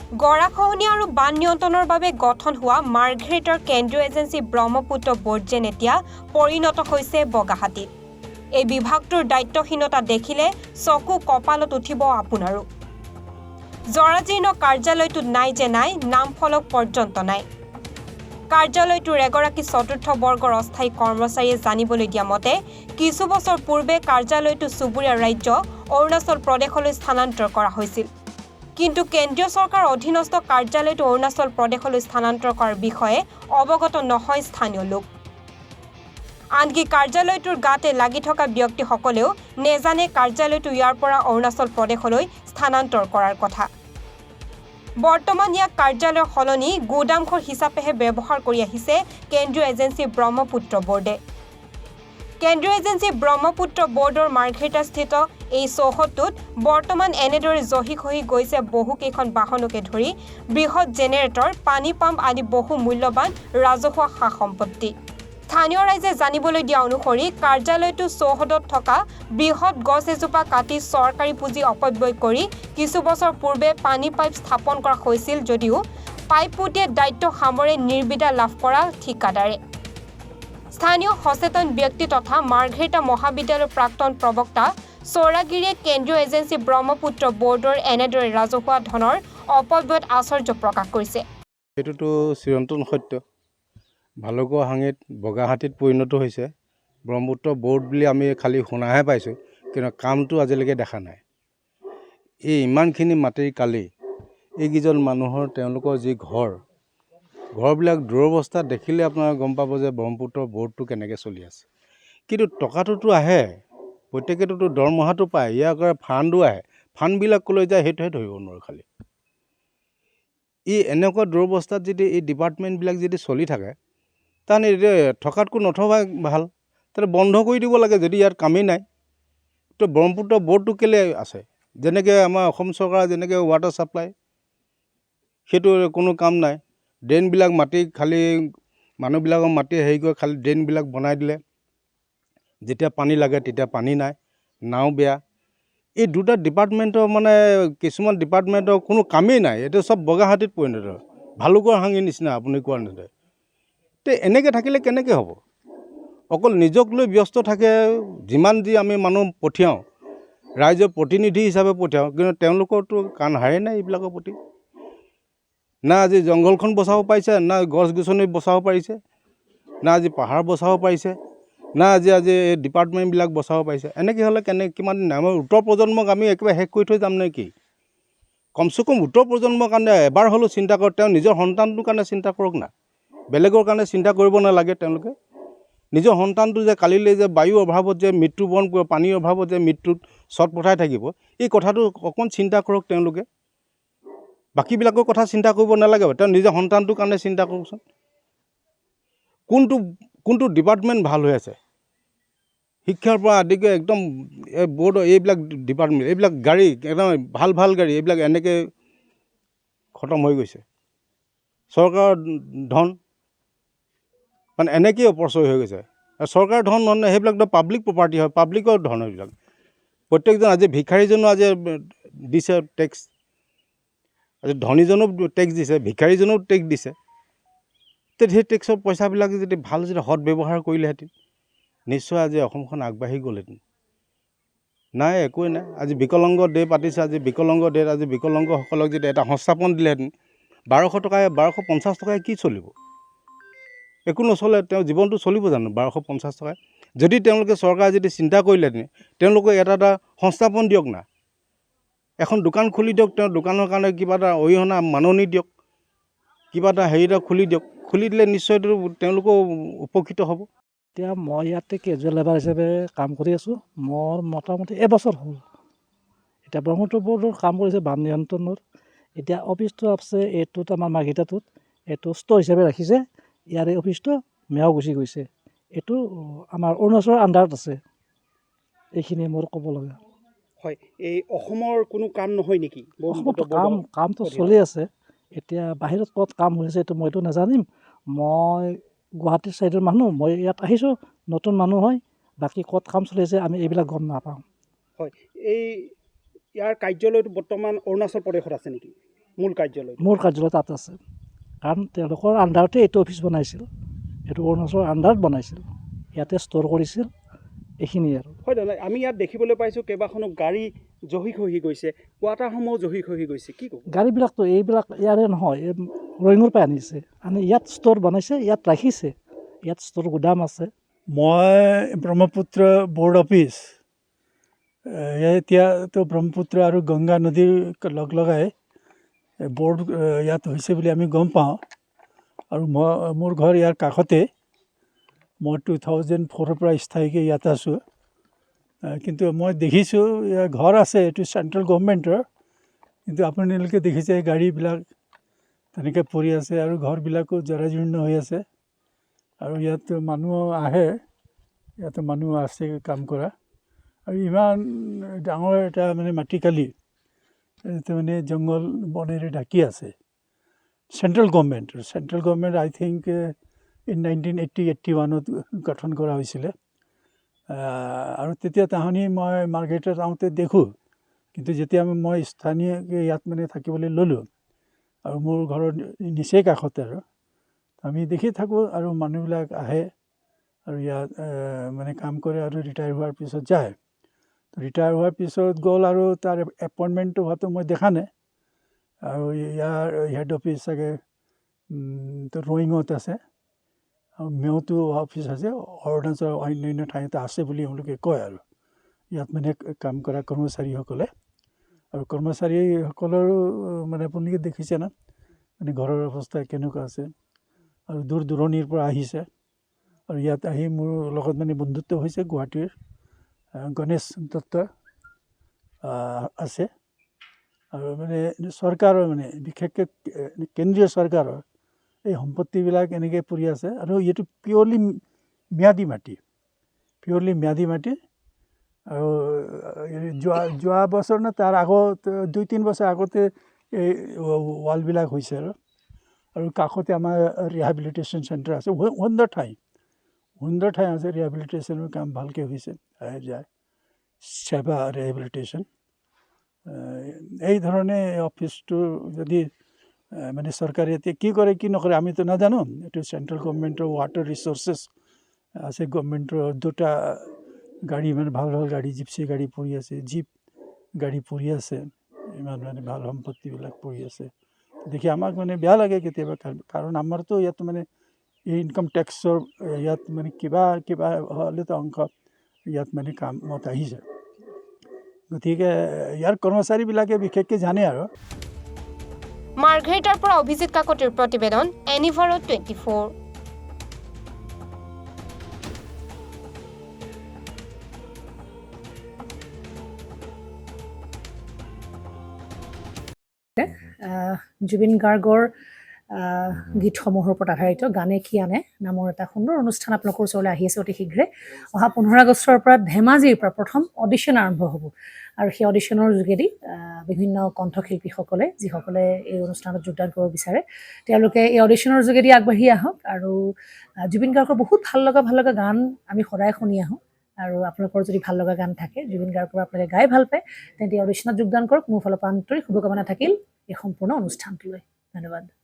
গৰাখহনীয়া আৰু বান নিয়ন্ত্ৰণৰ বাবে গঠন হোৱা মাৰ্ঘেৰিটাৰ কেন্দ্ৰীয় এজেন্সি ব্ৰহ্মপুত্ৰ বোৰ্ড যেন এতিয়া পৰিণত হৈছে বগাহাতীত। এই বিভাগটোৰ দায়িত্বহীনতা দেখিলে চকু কপালত উঠিব আপোনাৰো। জৰাজীৰ্ণ কাৰ্যালয়টোত নাই যে নাই, নামফলক পৰ্যন্ত নাই। কাৰ্যালয়টোৰ এগৰাকী চতুৰ্থ বৰ্গৰ অস্থায়ী কৰ্মচাৰীয়ে জানিবলৈ দিয়া মতে কিছু বছৰ পূৰ্বে কাৰ্যালয়টো চুবুৰীয়া ৰাজ্য অৰুণাচল প্ৰদেশলৈ স্থানান্তৰ কৰা হৈছিল। কিন্তু কেন্দ্ৰীয় চৰকাৰৰ অধীনস্থ কাৰ্যালয়টো অৰুণাচল প্ৰদেশলৈ স্থানান্তৰ কৰাৰ বিষয়ে অৱগত নহয় স্থানীয় লোক। আনকি কাৰ্যালয়টোৰ গাতে লাগি থকা ব্যক্তিসকলেও নেজানে কাৰ্যালয়টো ইয়াৰ পৰা অৰুণাচল প্ৰদেশলৈ স্থানান্তৰ কৰাৰ কথা। বৰ্তমান ইয়াক কাৰ্যালয়ৰ সলনি গুদামঘৰ হিচাপেহে ব্যৱহাৰ কৰি আহিছে কেন্দ্ৰীয় এজেন্সি ব্ৰহ্মপুত্ৰ বোৰ্ডে। কেন্দ্ৰীয় এজেন্সি ব্ৰহ্মপুত্ৰ বোৰ্ডৰ মাৰ্ঘেৰিটাস্থিত এই চৌহদটোত বৰ্তমান এনেদৰে জহি খহি গৈছে বহুকেইখন বাহনকে ধৰি বৃহৎ জেনেৰেটৰ, পানী পাম্প আদি বহু মূল্যৱান ৰাজহুৱা সা সম্পত্তি। স্থানীয় ৰাইজে জানিবলৈ দিয়া অনুসৰি কাৰ্যালয়টো চৌহদত থকা বৃহৎ গছ এজোপা কাটি চৰকাৰী পুঁজি অপব্যয় কৰি কিছু বছৰ পূৰ্বে পানী পাইপ স্থাপন কৰা হৈছিল যদিও পাইপ পুতিয়ে দায়িত্ব সামৰি নিৰ্বিদা লাভ কৰা ঠিকাদাৰে। স্থানীয় সচেতন ব্যক্তি তথা মাৰ্ঘেৰিটা মহাবিদ্যালয়ৰ প্ৰাক্তন প্ৰবক্তা চৌৰাগিৰিয়ে কেন্দ্ৰীয় এজেন্সি ব্ৰহ্মপুত্ৰ বোৰ্ডৰ এনেদৰে ৰাজহুৱা ধনৰ অপব্যয়ত আশ্চৰ্য প্ৰকাশ কৰিছে। এইটোতো চিৰন্তন সত্য। ভালুকহাঙিত বগাহাতীত পৰিণত হৈছে। ব্ৰহ্মপুত্ৰ বোৰ্ড বুলি আমি খালি শুনাহে পাইছোঁ, কিন্তু কামটো আজিলৈকে দেখা নাই। এই ইমানখিনি মাটিৰ কালি এইকেইজন মানুহৰ তেওঁলোকৰ যি ঘৰবিলাক দুৰৱস্থা দেখিলে আপোনাৰ গম পাব যে ব্ৰহ্মপুত্ৰ বোৰ্ডটো কেনেকৈ চলি আছে। কিন্তু টকাটোতো আহে, প্ৰত্যেকেতো দৰমহাটো পায়, ইয়াৰ পৰা ফাণ্ডো আহে। ফাণ্ডবিলাক ক'লৈ যায় সেইটোহে ধৰিব নোৱাৰোঁ খালি। এনেকুৱা দুৰৱস্থাত যদি এই ডিপাৰ্টমেণ্টবিলাক যদি চলি থাকে, তাৰমানে থকাতকৈ নথকাই ভাল। তাতে বন্ধ কৰি দিব লাগে যদি ইয়াত কামেই নাই। তো ব্ৰহ্মপুত্ৰ বোৰ্ডটো কেলৈ আছে? যেনেকৈ আমাৰ অসম চৰকাৰৰ যেনেকৈ ৱাটাৰ ছাপ্লাই, সেইটো কোনো কাম নাই। ড্ৰেইনবিলাক মাটি খালি মানুহবিলাকৰ মাটি হেৰি কৰি খালি ড্ৰেইনবিলাক বনাই দিলে। যেতিয়া পানী লাগে তেতিয়া পানী নাই, নাও বেয়া। এই দুটা ডিপাৰ্টমেণ্টৰ মানে কিছুমান ডিপাৰ্টমেণ্টৰ কোনো কামেই নাই। এইটো চব বগাহাতীত পৰিণত, ভালুকহাঙিৰ নিচিনা আপুনি কোৱাৰ নিচিনা। তো এনেকৈ থাকিলে কেনেকৈ হ'ব? অকল নিজক লৈ ব্যস্ত থাকে। যিমান যি আমি মানুহ পঠিয়াওঁ, ৰাইজৰ প্ৰতিনিধি হিচাপে পঠিয়াওঁ, কিন্তু তেওঁলোকৰতো কাণ হাৰে নাই এইবিলাকৰ প্ৰতি। না আজি জংঘলখন বচাব পাৰিছে, না গছ গছনি বচাব পাৰিছে, না আজি পাহাৰ বচাব পাৰিছে, না আজি এই ডিপাৰ্টমেণ্টবিলাক বচাব পাৰিছে। এনেকৈ হ'লে কিমান দিন আমাৰ উত্তৰ প্ৰজন্মক আমি একেবাৰে শেষ কৰি থৈ যাম নে কি? কমচে কম উত্তৰ প্ৰজন্মৰ কাৰণে এবাৰ হ'লেও চিন্তা কৰক। তেওঁ নিজৰ সন্তানটোৰ কাৰণে চিন্তা কৰক না, বেলেগৰ কাৰণে চিন্তা কৰিব নালাগে। তেওঁলোকে নিজৰ সন্তানটো যে কালিলৈ যে বায়ুৰ অভাৱত যে মৃত্যুবৰণ কৰিব, পানীৰ অভাৱত যে মৃত্যুত চট পঠাই থাকিব, এই কথাটো অকণমান চিন্তা কৰক তেওঁলোকে। বাকীবিলাকৰ কথা চিন্তা কৰিব নালাগে, তেওঁ নিজৰ সন্তানটোৰ কাৰণে চিন্তা কৰকচোন। কোনটো ডিপাৰ্টমেণ্ট ভাল হৈ আছে? শিক্ষাৰ পৰা আদি কৰি একদম এই বোৰ্ডৰ এইবিলাক ডিপাৰ্টমেণ্ট, এইবিলাক গাড়ী একদম ভাল গাড়ী, এইবিলাক এনেকৈ খতম হৈ গৈছে। চৰকাৰৰ ধন মানে এনেকেই অপচয় হৈ গৈছে। চৰকাৰৰ ধন নহয়, সেইবিলাকতো পাব্লিক প্ৰপাৰ্টি হয়, পাব্লিকৰ ধন সেইবিলাক। প্ৰত্যেকজন আজি ভিক্ষাৰীজনো আজি দিছে টেক্স, আজি ধনীজনো টেক্স দিছে, ভিক্ষাৰীজনেও টেক্স দিছে। তেতিয়া সেই টেক্সৰ পইচাবিলাক যদি ভাল যদি সৎ ব্যৱহাৰ কৰিলেহেঁতেন, নিশ্চয় আজি অসমখন আগবাঢ়ি গ'লহেঁতেন। নাই, একোৱেই নাই। আজি বিকলাংগ ডে পাতিছে, আজি বিকলাংগ ডেত আজি বিকলাংগসকলক যদি এটা সংস্থাপন দিলেহেঁতেন, 1250 টকাই কি চলিব? একো নচলে। তেওঁ জীৱনটো চলিব জানো 1250 টকাই? যদি তেওঁলোকে চৰকাৰে যদি চিন্তা কৰিলেহেঁতেন, তেওঁলোকে এটা সংস্থাপন দিয়ক না, এখন দোকান খুলি দিয়ক। তেওঁ দোকানৰ কাৰণে কিবা এটা অৰিহণা মাননি দিয়ক, কিবা এটা হেৰি এটা খুলি দিয়ক। খুলি দিলে নিশ্চয় তেওঁলোকো উপকৃত হ'ব। এতিয়া মই ইয়াতে কেজুৱেল লেবাৰ হিচাপে কাম কৰি আছোঁ। মোৰ মোটামুটি এবছৰ হ'ল। এতিয়া ব্ৰহ্মপুত্ৰ বোৰ্ডৰ কাম কৰিছে বান নিয়ন্ত্ৰণৰ। এতিয়া অফিচটো আছে এইটোত আমাৰ মাৰ্ঘেৰিটাটোত, এইটো ষ্ট'ৰ হিচাপে ৰাখিছে। ইয়াৰ এই অফিচটো মেও গুচি গৈছে। এইটো আমাৰ অৰুণাচলৰ আণ্ডাৰত আছে। এইখিনিয়ে মোৰ ক'ব লগা। হয়, এই অসমৰ কোনো কাম নহয় নেকি? অসমতো কামটো চলি আছে। এতিয়া বাহিৰত ক'ত কাম হৈছে এইটো মইতো নাজানিম। মই গুৱাহাটীৰ ছাইডৰ মানুহ, মই ইয়াত আহিছোঁ, নতুন মানুহ হয়। বাকী ক'ত কাম চলি আছে আমি এইবিলাক গম নাপাওঁ। হয়, ইয়াৰ কাৰ্যালয়টো বৰ্তমান অৰুণাচল প্ৰদেশত আছে নেকি? মূল কাৰ্যালয় মোৰ কাৰ্যালয় তাত আছে কাৰণ তেওঁলোকৰ আণ্ডাৰতে এইটো অফিচ বনাইছিল এইটো অৰুণাচলৰ আণ্ডাৰত বনাইছিল ইয়াতে ষ্ট'ৰ কৰিছিল এইখিনিয়ে আৰু হয় দাদা আমি ইয়াত দেখিবলৈ পাইছোঁ কেইবাখনো গাড়ী জহি খহি গৈছে কোৱাটাৰসমূহ জহি খহি গৈছে কি ক'ব গাড়ীবিলাকতো এইবিলাক ইয়াৰে নহয় এই ৰয়িঙৰ পৰা আনিছে আনি ইয়াত ষ্ট'ৰ বনাইছে ইয়াত ৰাখিছে ইয়াত ষ্ট'ৰ গুদাম আছে মই ব্ৰহ্মপুত্ৰ ব'ৰ্ড অফিচ এতিয়াতো ব্ৰহ্মপুত্ৰ আৰু গংগা নদীৰ লগাই ব'ৰ্ড ইয়াত হৈছে বুলি আমি গম পাওঁ আৰু মোৰ ঘৰ ইয়াৰ কাষতে মই 2004 পৰা স্থায়ীকৈ ইয়াত আছোঁ কিন্তু মই দেখিছোঁ ইয়াৰ ঘৰ আছে এইটো চেণ্ট্ৰেল গভৰ্ণমেণ্টৰ কিন্তু আপোনালোকে দেখিছে গাড়ীবিলাক তেনেকৈ পৰি আছে আৰু ঘৰবিলাকো জৰাজীৰ্ণ হৈ আছে আৰু ইয়াত মানুহ আহে ইয়াতে মানুহ আছে কাম কৰা আৰু ইমান ডাঙৰ এটা মানে মাটিকালি মানে জংঘল বনেৰে ঢাকি আছে central government I think in 1980-81 গঠন কৰা হৈছিলে আৰু তেতিয়া তাহানি মই মাৰ্ঘেৰিটাত যাওঁতে দেখোঁ কিন্তু যেতিয়া মই স্থানীয়কৈ ইয়াত মানে থাকিবলৈ ল'লোঁ আৰু মোৰ ঘৰৰ নিচেই কাষতে আৰু আমি দেখি থাকোঁ আৰু মানুহবিলাক আহে আৰু ইয়াত মানে কাম কৰে আৰু ৰিটায়াৰ হোৱাৰ পিছত যায় ৰিটায়াৰ হোৱাৰ পিছত গ'ল আৰু তাৰ এপইণ্টমেণ্টটো হোৱাটো মই দেখা নাই আৰু ইয়াৰ হেড অফিচ চাগে ৰয়িঙত আছে আৰু মেওতো অফিচ আছে অৰুণাচলৰ অন্যান্য ঠাইতে আছে বুলি এওঁলোকে কয় আৰু ইয়াত মানে কাম কৰা কৰ্মচাৰীসকলে আৰু কৰ্মচাৰীসকলৰো মানে আপোনালোকে দেখিছে না মানে ঘৰৰ অৱস্থা কেনেকুৱা আছে আৰু দূৰ দূৰণিৰ পৰা আহিছে আৰু ইয়াত আহি মোৰ লগত মানে বন্ধুত্ব হৈছে গুৱাহাটীৰ গণেশ দত্ত আছে আৰু মানে চৰকাৰৰ মানে বিশেষকৈ কেন্দ্ৰীয় চৰকাৰৰ এই সম্পত্তিবিলাক এনেকৈ পৰি আছে আৰু এইটো পিয়ৰলি ম্যাদী মাটি আৰু যোৱা বছৰ নে তাৰ আগত 2-3 বছৰ আগতে এই ৱালবিলাক হৈছে আৰু কাষতে আমাৰ ৰিহেবিলিটেশ্যন চেণ্টাৰ আছে সুন্দৰ ঠাই আছে ৰিহেবিলিটেশ্যনৰ কাম ভালকৈ হৈছে যায় সেৱা ৰিহেবিলিটেশ্যন এই ধৰণে অফিচটো যদি মানে চৰকাৰে এতিয়া কি কৰে কি নকৰে আমিতো নাজানো এইটো চেণ্ট্ৰেল গভৰ্ণমেণ্টৰ ৱাটাৰ ৰিচোৰ্চেছ আছে গভৰ্ণমেণ্টৰ 2টা গাড়ী মানে ভাল গাড়ী জিপচি গাড়ী পৰি আছে জীপ গাড়ী পৰি আছে ইমান মানে ভাল সম্পত্তিবিলাক পৰি আছে দেখি আমাক মানে বেয়া লাগে কেতিয়াবা কাৰণ আমাৰতো ইয়াত মানে এই ইনকাম টেক্সৰ ইয়াত মানে কিবা হ'লেতো অংশ ইয়াত মানে কামত আহিছে গতিকে ইয়াৰ কৰ্মচাৰীবিলাকে বিশেষকৈ জানে আৰু মাৰ্ঘেৰিটাৰ পৰা অভিজিত কাকতিৰ প্ৰতিবেদন এনিভাৰো 24 জুবিন গাৰ্গৰ গীতসমূহৰ ওপৰত আধাৰিত গানে কি আনে নামৰ এটা সুন্দৰ অনুষ্ঠান আপোনালোকৰ ওচৰলৈ আহি আছে অতি শীঘ্ৰে অহা 15 আগষ্টৰ পৰা ধেমাজিৰ পৰা প্ৰথম অডিশ্যন আৰম্ভ হ'ব আৰু সেই অডিশ্যনৰ যোগেদি বিভিন্ন কণ্ঠশিল্পীসকলে যিসকলে এই অনুষ্ঠানত যোগদান কৰিব বিচাৰে তেওঁলোকে এই অডিশ্যনৰ যোগেদি আগবাঢ়ি আহক আৰু জুবিন গাৰ্গৰ বহুত ভাল লগা গান আমি সদায় শুনি আহোঁ আৰু আপোনালোকৰ যদি ভাল লগা গান থাকে জুবিন গাৰ্গৰ আপোনালোকে গাই ভাল পায় তেন্তে অডিশ্যনত যোগদান কৰক মোৰ ফালৰ পৰা আন্তৰিক শুভকামনা থাকিল এই সম্পূৰ্ণ অনুষ্ঠানটোলৈ ধন্যবাদ